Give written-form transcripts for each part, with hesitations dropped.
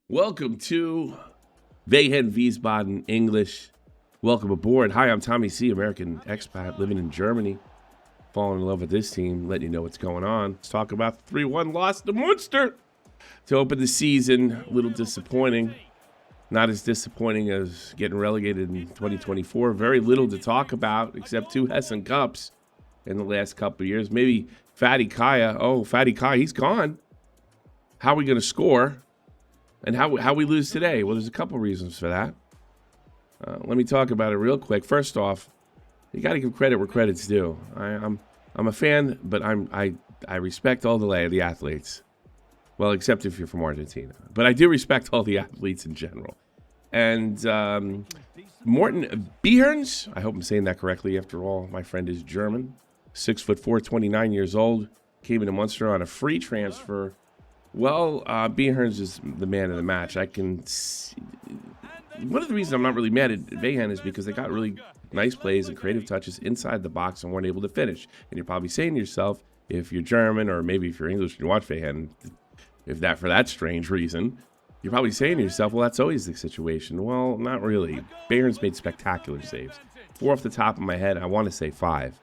Welcome to Wehen Wiesbaden English. Welcome aboard. Hi, I'm Tommy C., American expat living in Germany. Falling in love with this team, letting you know what's going on. Let's talk about the 3-1 loss to Münster to open the season. A little disappointing. Not as disappointing as getting relegated in 2024. Very little to talk about except 2 Hessen Cups in the last couple of years. Maybe Fatty Kaya. Oh, Fatty Kaya, he's gone. How are we going to score? And how we lose today? Well, there's a couple reasons for that. Let me talk about it real quick. First off, you got to give credit where credit's due. I'm a fan, but I respect all the athletes. Well, except if you're from Argentina. But I do respect all the athletes in general. And Morten Behrens, I hope I'm saying that correctly. After all, my friend is German. 6'4", 29 years old. Came into Munster on a free transfer. Well, Behrens is the man of the match. I can see. One of the reasons I'm not really mad at Wehen is because they got really nice plays and creative touches inside the box and weren't able to finish. And you're probably saying to yourself, if you're German or maybe if you're English and you watch Wehen, for that strange reason, you're probably saying to yourself, well, that's always the situation. Well, not really. Behrens made spectacular saves. 4 off the top of my head. I want to say 5.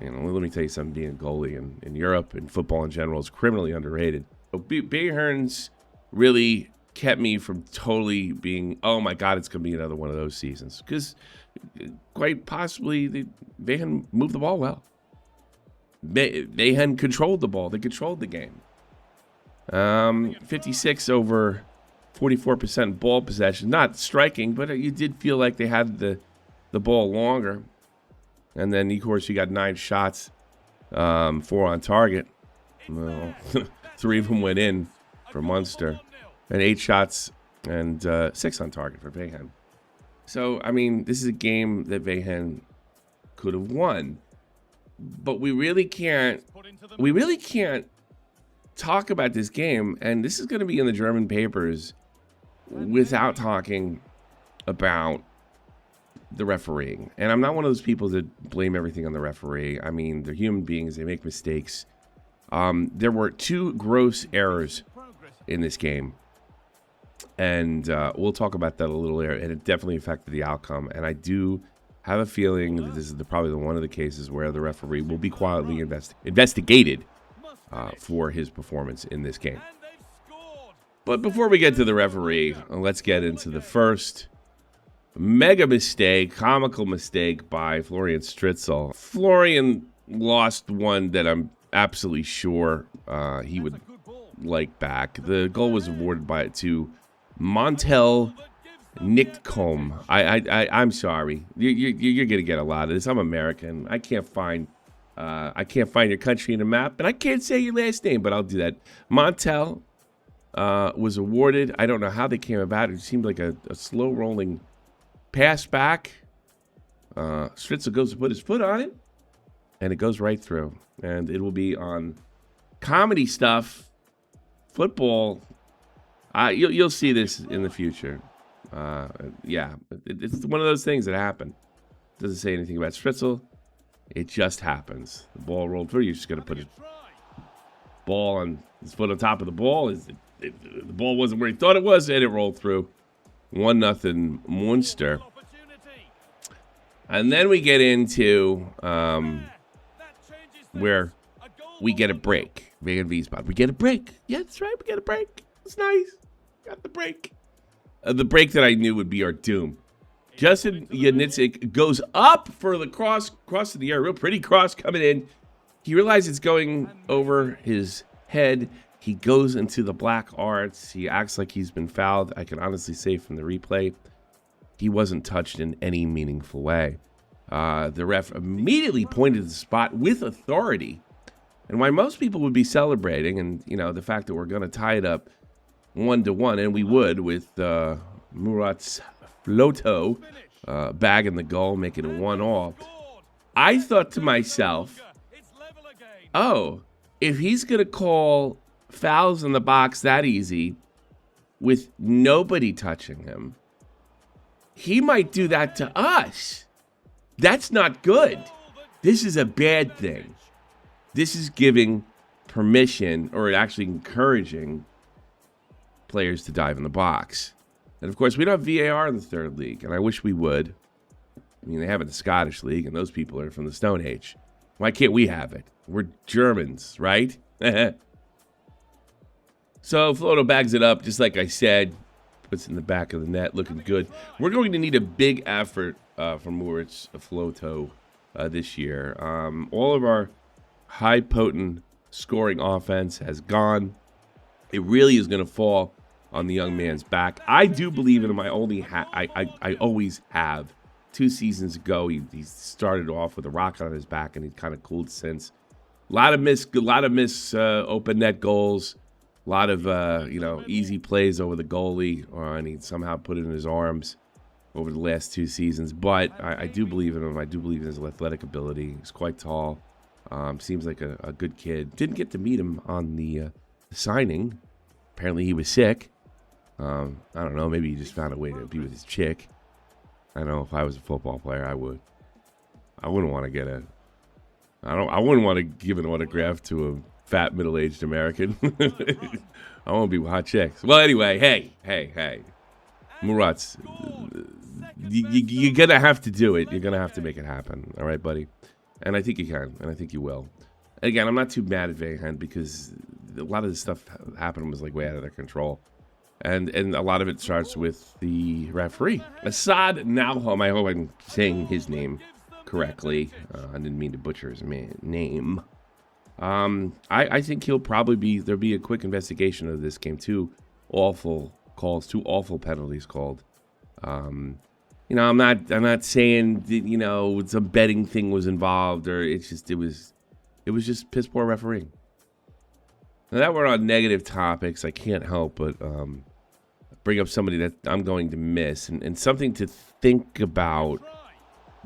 Let me tell you something. Being a goalie in Europe and football in general is criminally underrated. Behrens really kept me from totally being, oh my God, it's going to be another one of those seasons. Because quite possibly, Wehen moved the ball well. Wehen controlled the ball. They controlled the game. 56 over 44% ball possession. Not striking, but you did feel like they had the ball longer. And then, of course, you got 9 shots, 4 on target. Well, 3 of them went in for Münster. And 8 shots and 6 on target for Wehen. So, this is a game that Wehen could have won. But we really can't talk about this game, and this is going to be in the German papers, without talking about the refereeing. And I'm not one of those people that blame everything on the referee. They're human beings. They make mistakes. There were 2 gross errors in this game. And we'll talk about that a little later. And it definitely affected the outcome. And I do have a feeling that this is probably one of the cases where the referee will be quietly investigated for his performance in this game. But before we get to the referee, let's get into the first mega mistake, comical mistake by Florian Stritzel. Florian lost one that I'm absolutely sure he would like back. The goal was awarded to Montel Nickcomb. I'm sorry. You're gonna get a lot of this. I'm American. I can't find your country in the map, and I can't say your last name, but I'll do that. Montel was awarded. I don't know how they came about. It seemed like a slow rolling pass back. Stritzel goes to put his foot on it, and it goes right through. And it will be on comedy stuff, football. You'll see this in the future. It's one of those things that happen. Doesn't say anything about Stritzel. It just happens. The ball rolled through. You're just going to put his ball on his foot on top of the ball. The ball wasn't where he thought it was, and it rolled through. 1-0 Münster. And then we get into where we get a break. Wehen Wiesbaden. We get a break. Yeah, that's right. We get a break. It's nice. Got the break. The break that I knew would be our doom. Justin Janicic goes up for the cross to the air. Real pretty cross coming in. He realizes it's going over his head. He goes into the black arts. He acts like he's been fouled. I can honestly say from the replay, he wasn't touched in any meaningful way. The ref immediately pointed to the spot with authority. And why most people would be celebrating, and the fact that we're going to tie it up 1-1, and we would with Murat's Floto bagging the goal, making it 1-1. I thought to myself, oh, if he's going to call fouls in the box that easy with nobody touching him, he might do that to us. That's not good. This is a bad thing. This is giving permission, or actually encouraging players to dive in the box. And, of course, we don't have VAR in the third league, and I wish we would. I mean, they have it in the Scottish League, and those people are from the Stone Age. Why can't we have it? We're Germans, right? So Floto bags it up, just like I said. Puts it in the back of the net, looking good. We're going to need a big effort from Moritz Floto this year. All of our high potent scoring offense has gone. It really is going to fall on the young man's back. I do believe in him. I always have. 2 seasons ago, he started off with a rocket on his back, and he kind of cooled since. A lot of miss open net goals. A lot of easy plays over the goalie, and he somehow put it in his arms over the last 2 seasons. But I do believe in him. I do believe in his athletic ability. He's quite tall. Seems like a good kid. Didn't get to meet him on the signing. Apparently he was sick. I don't know. Maybe he just found a way to be with his chick. I know if I was a football player, I would. I wouldn't want to I wouldn't want to give an autograph to a fat middle-aged American. I want to be with hot chicks. Well, anyway, hey. Murat, you're going to have to do it. You're going to have to make it happen. All right, buddy? And I think you can, and I think you will. And again, I'm not too mad at Wehen because a lot of this stuff happened was like way out of their control. And a lot of it starts with the referee. Assad Nalham, I hope I'm saying his name correctly. I didn't mean to butcher his name. I think there'll be a quick investigation of this game. 2 awful calls, 2 awful penalties called. I'm not saying that, some betting thing was involved, or it was just piss poor refereeing. Now that we're on negative topics, I can't help but bring up somebody that I'm going to miss and something to think about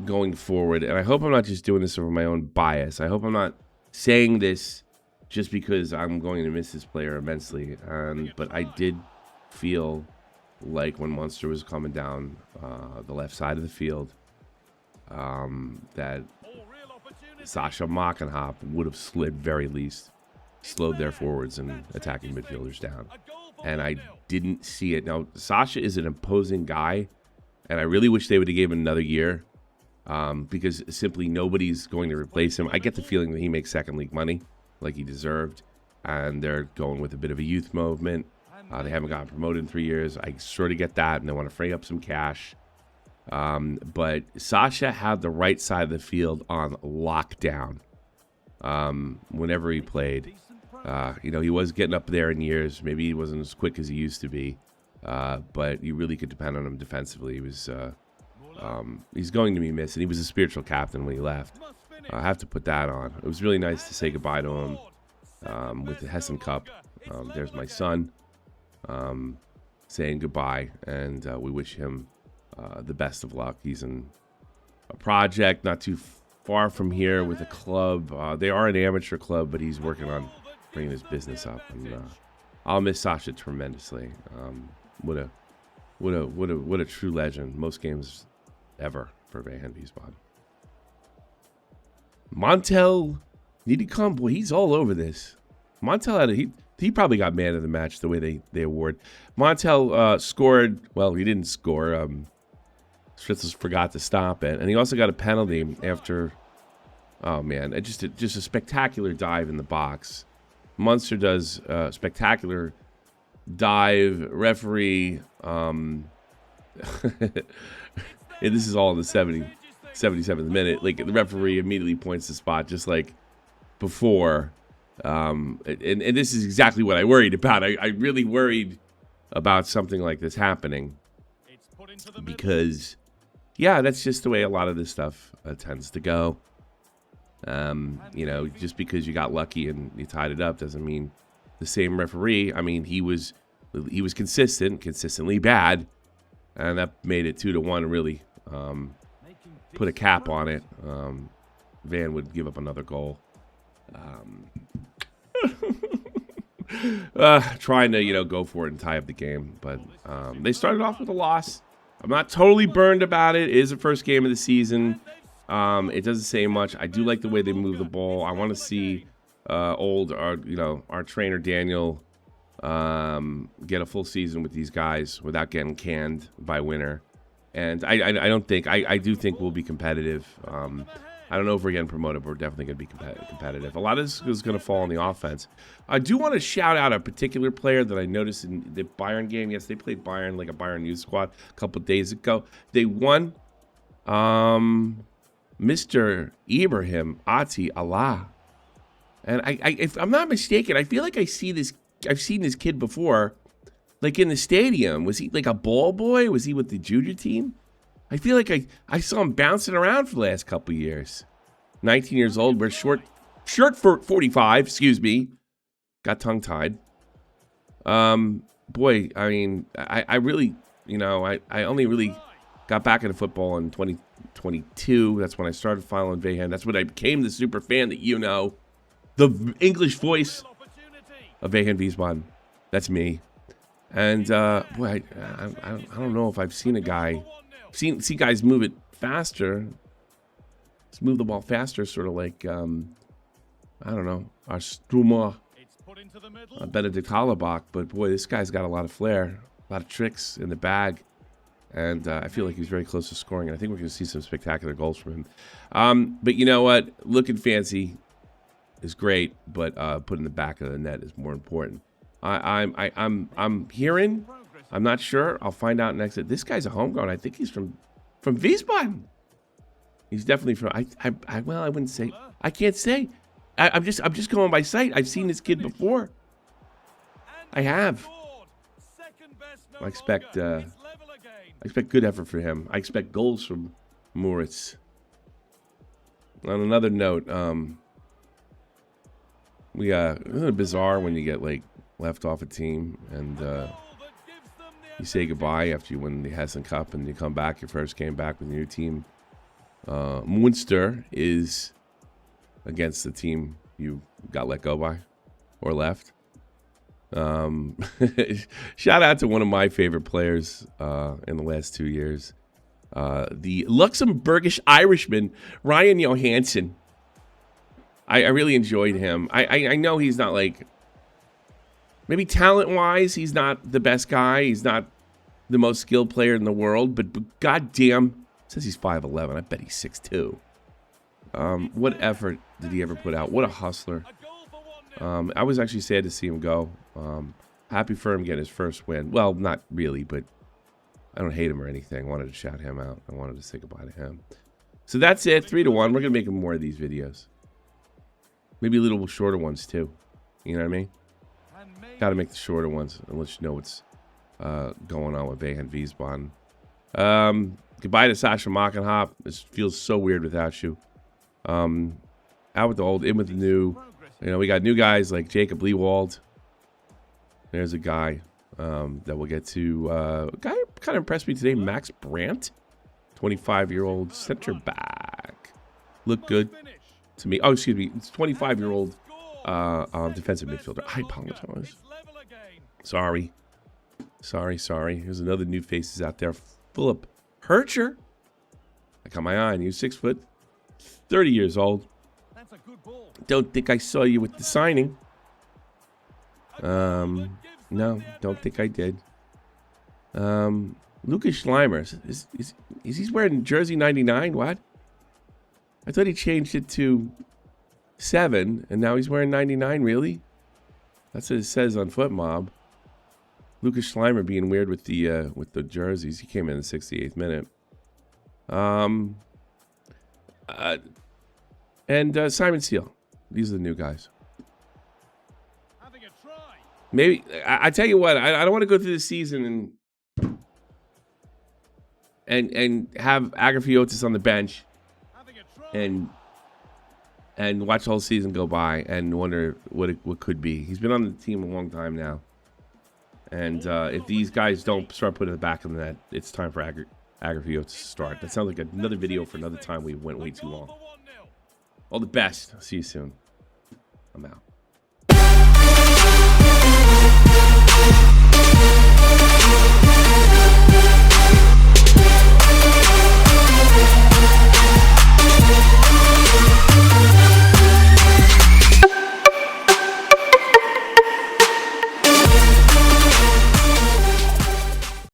going forward. And I hope I'm not just doing this over my own bias. I hope I'm not saying this just because I'm going to miss this player immensely. But I did feel like when Munster was coming down the left side of the field, that Sasha Mockenhop would have slid very least, slowed their forwards and attacking midfielders down. And I didn't see it. Now, Sasha is an imposing guy, and I really wish they would have given him another year because simply nobody's going to replace him. I get the feeling that he makes second league money like he deserved, and they're going with a bit of a youth movement. They haven't gotten promoted in 3 years. I sort of get that, and they want to free up some cash. But Sasha had the right side of the field on lockdown whenever he played. He was getting up there in years. Maybe he wasn't as quick as he used to be, but you really could depend on him defensively. He's going to be missed, and he was a spiritual captain when he left. I have to put that on. It was really nice to say goodbye to him with the Hessen Cup. There's my son saying goodbye, and we wish him the best of luck. He's in a project not too far from here with a club. They are an amateur club, but he's working on bringing his business up, and I'll miss Sasha tremendously. What a true legend. Most games ever for Wehen Wiesbaden. Montel Nidikamp, boy, he's all over this. Montel he probably got man of the match the way they award. Montel scored. Well, he didn't score. Stritzel forgot to stop it, and he also got a penalty after. Oh man, just a spectacular dive in the box. Munster does a spectacular dive. Referee, and this is all in the 77th minute. Like, the referee immediately points the spot, just like before. And this is exactly what I worried about. I really worried about something like this happening because, yeah, that's just the way a lot of this stuff tends to go. Just because you got lucky and you tied it up doesn't mean the same referee. I mean, he was consistently bad, and that made it 2-1. Really put a cap on it. Van would give up another goal. Trying to go for it and tie up the game, but they started off with a loss. I'm not totally burned about it. It is the first game of the season. It doesn't say much. I do like the way they move the ball. I want to see our trainer Daniel get a full season with these guys without getting canned by winter. And I don't think I do think we'll be competitive. I don't know if we're getting promoted, but we're definitely going to be competitive. A lot of this is going to fall on the offense. I do want to shout out a particular player that I noticed in the Bayern game. Yes, they played Bayern, like a Bayern youth squad, a couple of days ago. They won. Mr. Ibrahim Ati Allah. And if I'm not mistaken, I feel like I've seen this kid before, like in the stadium. Was he like a ball boy? Was he with the junior team? I feel like I saw him bouncing around for the last couple of years. 19 years old, wears short for 45, excuse me. Got tongue-tied. Boy, I mean, I really, I only really got back into football in 2022. That's when I started following Wehen. That's when I became the super fan that you know. The English voice of Wehen Wiesbaden. That's me. And, boy, I don't know if I've seen a guy... See guys move it faster. Let's move the ball faster, sort of like, I don't know, our Struma, Benedict Hollebach. But, boy, this guy's got a lot of flair, a lot of tricks in the bag. And I feel like he's very close to scoring. And I think we're going to see some spectacular goals from him. But you know what? Looking fancy is great, but putting the back of the net is more important. I'm hearing... I'm not sure. I'll find out next. This guy's a homegrown. I think he's from Wiesbaden. He's definitely from. Well, I wouldn't say. I can't say. I'm just going by sight. I've seen this kid before. I have. I expect good effort for him. I expect goals from Moritz. On another note, isn't it bizarre when you get like left off a team and you say goodbye after you win the Hessen Cup and you come back, your first game back with your new team. Münster is against the team you got let go by or left. Shout out to one of my favorite players in the last 2 years. The Luxembourgish Irishman, Ryan Johansson. I really enjoyed him. I know he's not like... Maybe talent-wise, he's not the best guy. He's not the most skilled player in the world. But goddamn, says he's 5'11". I bet he's 6'2". What effort did he ever put out? What a hustler. I was actually sad to see him go. Happy for him getting his first win. Well, not really, but I don't hate him or anything. I wanted to shout him out. I wanted to say goodbye to him. So that's it. 3-1. We're going to make more of these videos. Maybe a little shorter ones, too. You know what I mean? Got to make the shorter ones and let you know what's going on with Wehen Wiesbaden. Goodbye to Sasha Mockenhop. This feels so weird without you. Out with the old, in with the new. You know, we got new guys like Jacob Leewald. There's a guy that we'll get to. A guy kind of impressed me today, Max Brandt. 25-year-old center back. Looked good to me. Oh, excuse me. It's 25-year-old defensive midfielder. I apologize. Sorry. Here's another new faces out there. Philip Hercher. I got my eye on you. 6 foot. 30 years old. Don't think I saw you with the signing. No, don't think I did. Lucas Schleimer. Is he wearing jersey 99? What? I thought he changed it to 7, and now he's wearing 99. Really? That's what it says on FootMob. Lucas Schleimer being weird with the jerseys. He came in the 68th minute. And Simon Seal. These are the new guys. Maybe I tell you what. I don't want to go through the season and have Agrafiotis on the bench and watch the whole season go by and wonder what could be. He's been on the team a long time now. And if these guys don't start putting it back in the net, it's time for Agrafiotis to start. That sounds like another video for another time. We went way too long. All the best. See you soon. I'm out.